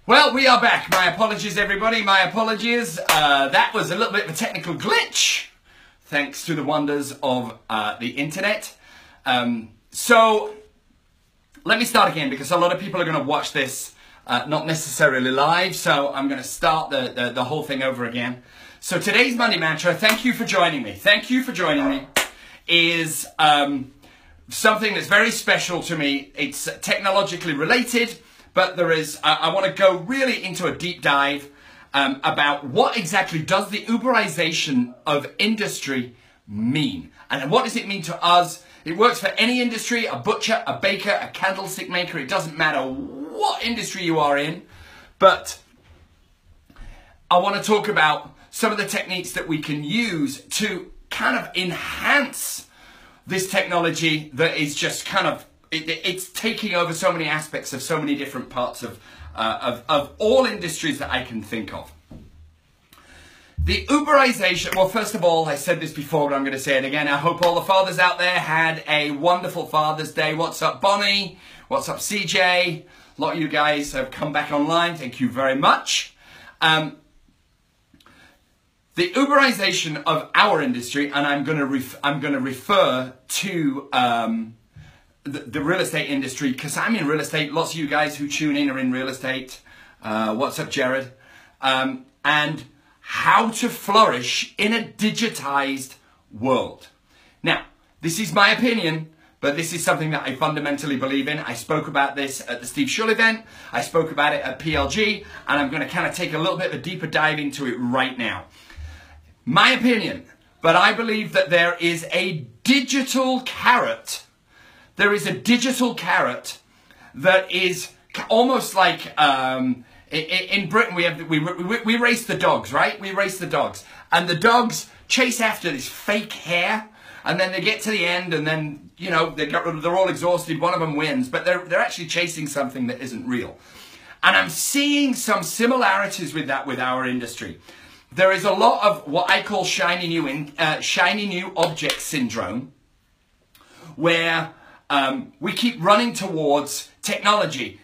Well, we are back. My apologies, everybody. My apologies. That was a little bit of a technical glitch, thanks to the wonders of the internet. So, let me start again, because a lot of people are going to watch this not necessarily live, so I'm going to start the whole thing over again. So today's Monday Mantra, thank you for joining me. Thank you for joining me, is something that's very special to me. It's technologically related, but there is, I want to go really into a deep dive about what exactly does the Uberization of industry mean? And what does it mean to us? It works for any industry, a butcher, a baker, a candlestick maker. It doesn't matter what industry you are in. But I want to talk about some of the techniques that we can use to kind of enhance this technology that is just kind of, it's taking over so many aspects of so many different parts of all industries that I can think of. The Uberization, well, first of all, I said this before, but I'm going to say it again. I hope all the fathers out there had a wonderful Father's Day. What's up, Bonnie? What's up, CJ? A lot of you guys have come back online. Thank you very much. The Uberization of our industry, and I'm going to refer to the real estate industry, because I'm in real estate. Lots of you guys who tune in are in real estate. What's up, Jared? And how to flourish in a digitized world. Now, this is my opinion, but this is something that I fundamentally believe in. I spoke about this at the Steve Shull event. I spoke about it at PLG, and I'm going to kind of take a little bit of a deeper dive into it right now. My opinion, but I believe that there is a digital carrot. There is a digital carrot that is almost like, in Britain we race the dogs, right? We race the dogs. And the dogs chase after this fake hare, and then they get to the end, and then, you know, they're all exhausted, one of them wins, but they're actually chasing something that isn't real. And I'm seeing some similarities with that with our industry. There is a lot of what I call shiny new object syndrome, where we keep running towards technology.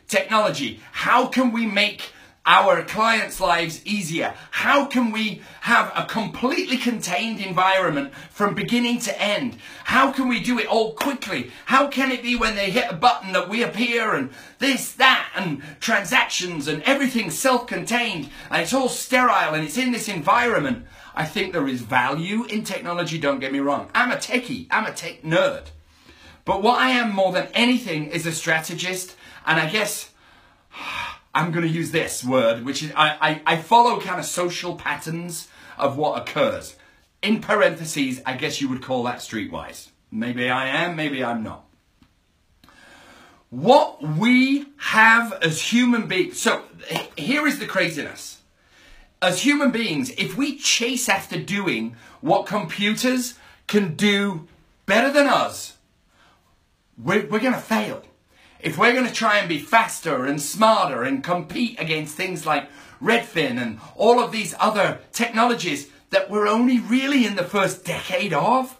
How can we make our clients' lives easier? How can we have a completely contained environment from beginning to end? How can we do it all quickly? How can it be when they hit a button that we appear, and this, that, and transactions, and everything's self-contained, and it's all sterile, and it's in this environment? I think there is value in technology, don't get me wrong. I'm a techie, I'm a tech nerd. But what I am more than anything is a strategist, and I guess I'm going to use this word, which is I follow kind of social patterns of what occurs. In parentheses, I guess you would call that streetwise. Maybe I am, maybe I'm not. What we have as human beings, so here is the craziness. As human beings, if we chase after doing what computers can do better than us, we're going to fail. If we're going to try and be faster and smarter and compete against things like Redfin and all of these other technologies that we're only really in the first decade of,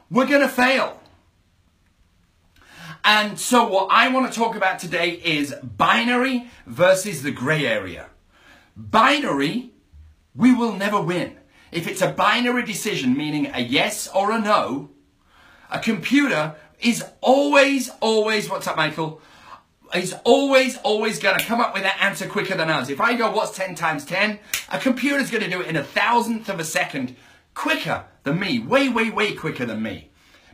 we're going to fail. And so what I want to talk about today is binary versus the gray area. Binary, we will never win. If it's a binary decision, meaning a yes or a no, a computer is always, what's up, Michael? Is always going to come up with that answer quicker than us. If I go, what's 10 times 10? A computer's going to do it in 1,000th of a second quicker than me. Way quicker than me.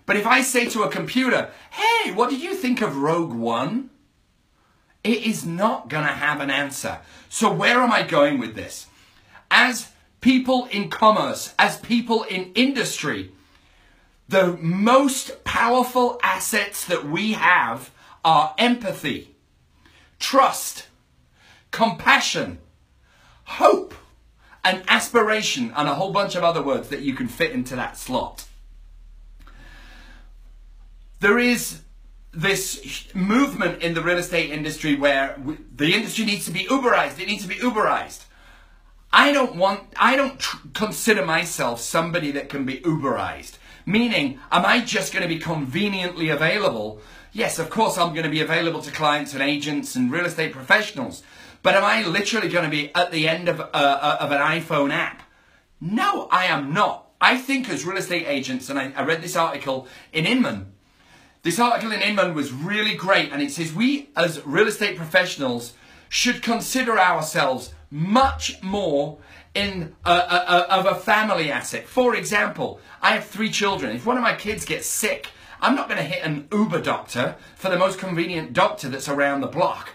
But if I say to a computer, hey, what did you think of Rogue One? It is not going to have an answer. So where am I going with this? As people in commerce, as people in industry, the most powerful assets that we have are empathy, trust, compassion, hope, and aspiration, and a whole bunch of other words that you can fit into that slot. There is this movement in the real estate industry where the industry needs to be Uberized. It needs to be Uberized. I don't consider myself somebody that can be Uberized. Meaning, am I just going to be conveniently available? Yes, of course I'm going to be available to clients and agents and real estate professionals. But am I literally going to be at the end of an iPhone app? No, I am not. I think as real estate agents, and I read this article in Inman. This article in Inman was really great, and it says we as real estate professionals should consider ourselves much more of a family asset. For example, I have 3 children. If one of my kids gets sick, I'm not going to hit an Uber doctor for the most convenient doctor that's around the block.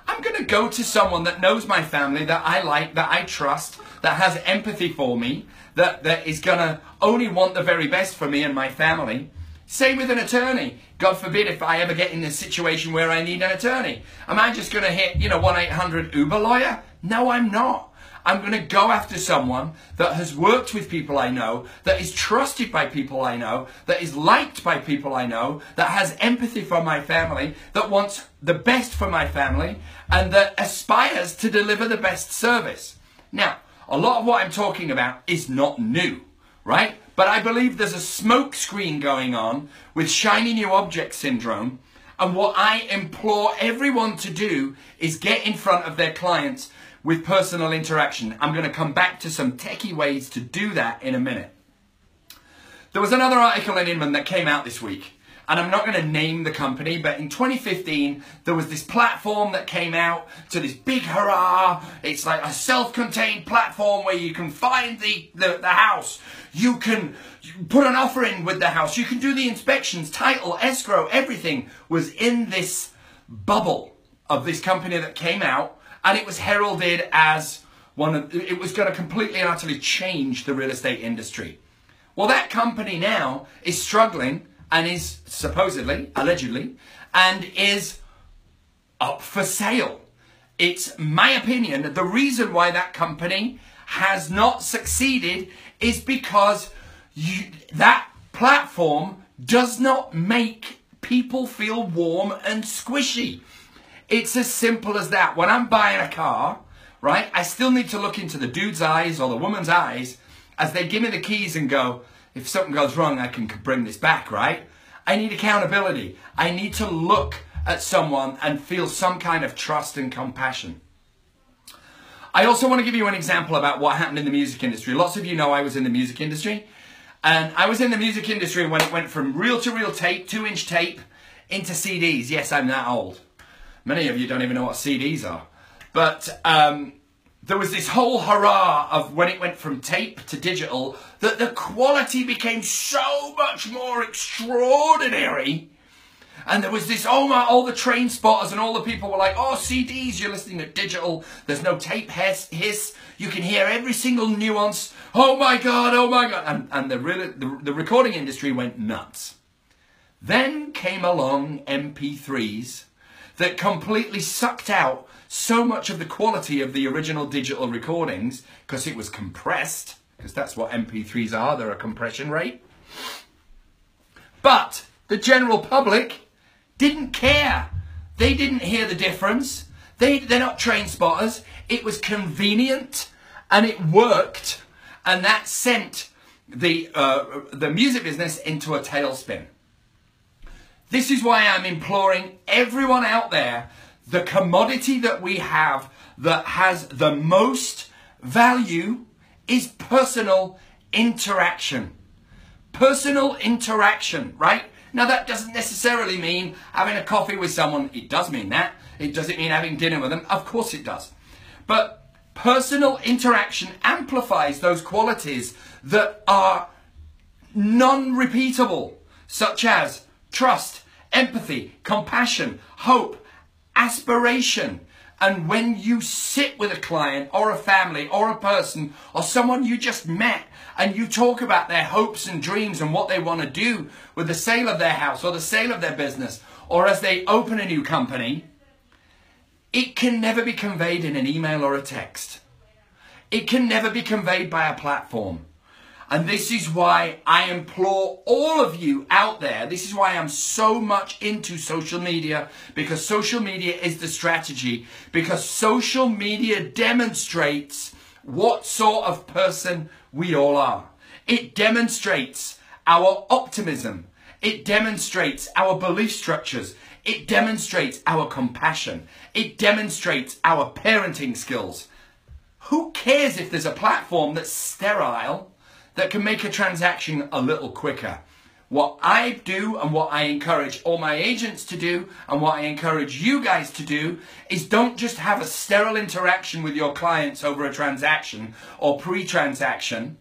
I'm going to go to someone that knows my family, that I like, that I trust, that has empathy for me, that is going to only want the very best for me and my family. Same with an attorney. God forbid if I ever get in a situation where I need an attorney. Am I just going to hit, 1-800 Uber lawyer? No, I'm not. I'm going to go after someone that has worked with people I know, that is trusted by people I know, that is liked by people I know, that has empathy for my family, that wants the best for my family, and that aspires to deliver the best service. Now, a lot of what I'm talking about is not new, right? But I believe there's a smoke screen going on with shiny new object syndrome. And what I implore everyone to do is get in front of their clients with personal interaction. I'm going to come back to some techie ways to do that in a minute. There was another article in Inman that came out this week, and I'm not going to name the company, but in 2015, there was this platform that came out to this big hurrah. It's like a self-contained platform where you can find the house. You can put an offer in with the house. You can do the inspections, title, escrow, everything was in this bubble of this company that came out. And it was heralded as it was going to completely and utterly change the real estate industry. Well, that company now is struggling and is supposedly, allegedly, and is up for sale. It's my opinion, the reason why that company has not succeeded is because that platform does not make people feel warm and squishy. It's as simple as that. When I'm buying a car, right, I still need to look into the dude's eyes or the woman's eyes as they give me the keys and go, if something goes wrong, I can bring this back, right? I need accountability. I need to look at someone and feel some kind of trust and compassion. I also want to give you an example about what happened in the music industry. Lots of you know I was in the music industry. And I was in the music industry when it went from reel-to-reel tape, 2-inch tape, into CDs. Yes, I'm that old. Many of you don't even know what CDs are. But there was this whole hurrah of when it went from tape to digital that the quality became so much more extraordinary. And there was this, all the train spotters and all the people were like, oh, CDs, you're listening to digital. There's no tape hiss. You can hear every single nuance. Oh my God, oh my God. And the recording industry went nuts. Then came along MP3s that completely sucked out so much of the quality of the original digital recordings because it was compressed, because that's what MP3s are, they're a compression rate. But the general public didn't care. They didn't hear the difference. They're not train spotters. It was convenient and it worked, and that sent the music business into a tailspin. This is why I'm imploring everyone out there, the commodity that we have that has the most value is personal interaction. Personal interaction, right? Now that doesn't necessarily mean having a coffee with someone. It does mean that. Does it mean having dinner with them? Of course it does. But personal interaction amplifies those qualities that are non-repeatable, such as trust, empathy, compassion, hope, aspiration. And when you sit with a client or a family or a person or someone you just met and you talk about their hopes and dreams and what they want to do with the sale of their house or the sale of their business or as they open a new company, it can never be conveyed in an email or a text. It can never be conveyed by a platform. And this is why I implore all of you out there, this is why I'm so much into social media, because social media is the strategy, because social media demonstrates what sort of person we all are. It demonstrates our optimism. It demonstrates our belief structures. It demonstrates our compassion. It demonstrates our parenting skills. Who cares if there's a platform that's sterile that can make a transaction a little quicker? What I do and what I encourage all my agents to do and what I encourage you guys to do is don't just have a sterile interaction with your clients over a transaction or pre-transaction.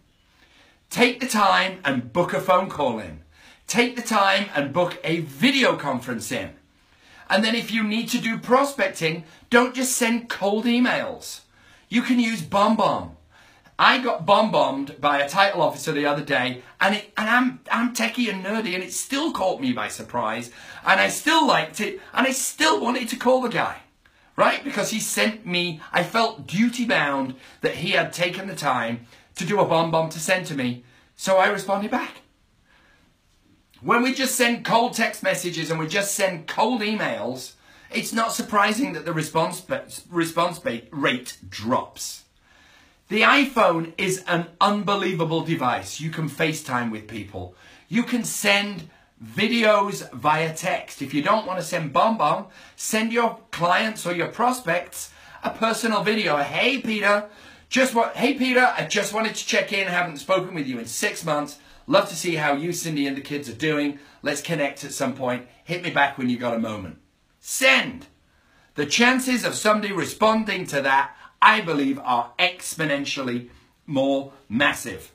Take the time and book a phone call in. Take the time and book a video conference in. And then if you need to do prospecting, don't just send cold emails. You can use BombBomb. I got bomb-bombed by a title officer the other day, and I'm techie and nerdy, and it still caught me by surprise, and I still liked it, and I still wanted to call the guy, right? Because he sent me, I felt duty-bound that he had taken the time to do a bomb-bomb to send to me, so I responded back. When we just send cold text messages and we just send cold emails, it's not surprising that the response rate drops. The iPhone is an unbelievable device. You can FaceTime with people. You can send videos via text. If you don't want to send BombBomb, send your clients or your prospects a personal video. Hey Peter, I just wanted to check in. Haven't spoken with you in 6 months. Love to see how you, Cindy, and the kids are doing. Let's connect at some point. Hit me back when you got a moment. Send. The chances of somebody responding to that, I believe, are exponentially more massive.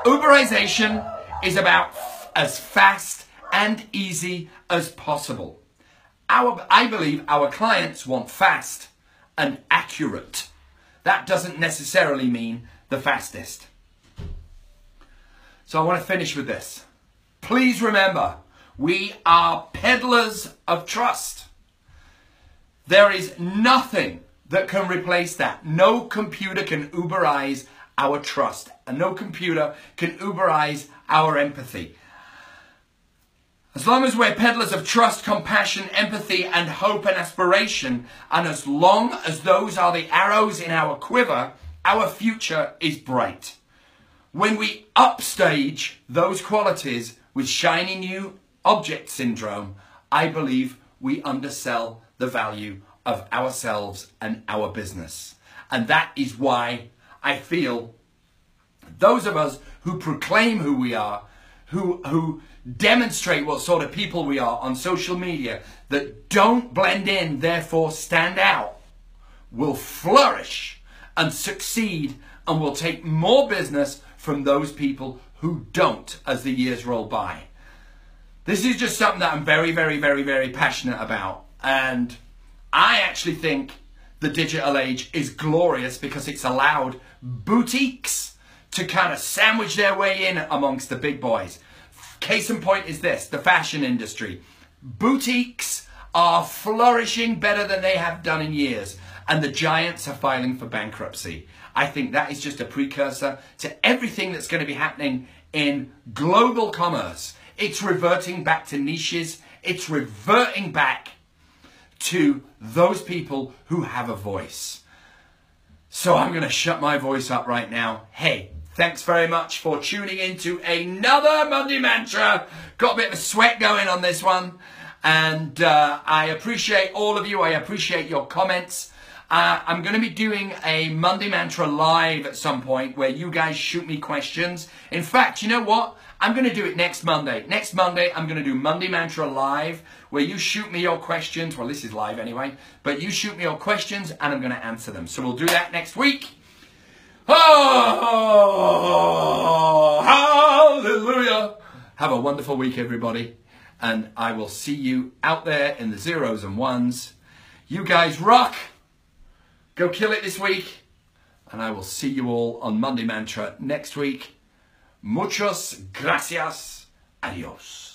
Uberization is about as fast and easy as possible. I believe our clients want fast and accurate. That doesn't necessarily mean the fastest. So I want to finish with this. Please remember, we are peddlers of trust. There is nothing that can replace that. No computer can Uberize our trust, and no computer can Uberize our empathy. As long as we're peddlers of trust, compassion, empathy, and hope and aspiration, and as long as those are the arrows in our quiver, our future is bright. When we upstage those qualities with shiny new object syndrome, I believe we undersell the value of ourselves and our business. And that is why I feel those of us who proclaim who we are, who demonstrate what sort of people we are on social media, that don't blend in, therefore stand out, will flourish and succeed and will take more business from those people who don't as the years roll by. This is just something that I'm very, very, very, very passionate about. And I actually think the digital age is glorious because it's allowed boutiques to kind of sandwich their way in amongst the big boys. Case in point is this, the fashion industry. Boutiques are flourishing better than they have done in years, and the giants are filing for bankruptcy. I think that is just a precursor to everything that's going to be happening in global commerce. It's reverting back to niches. It's reverting back to those people who have a voice. So I'm going to shut my voice up right now. Hey, thanks very much for tuning into another Monday Mantra. Got a bit of a sweat going on this one. And I appreciate all of you. I appreciate your comments. I'm going to be doing a Monday Mantra live at some point where you guys shoot me questions. In fact, you know what? I'm going to do it next Monday. Next Monday, I'm going to do Monday Mantra live where you shoot me your questions. Well, this is live anyway. But you shoot me your questions and I'm going to answer them. So we'll do that next week. Oh, hallelujah. Have a wonderful week, everybody. And I will see you out there in the zeros and ones. You guys rock. Go kill it this week. And I will see you all on Monday Mantra next week. Muchas gracias. Adios.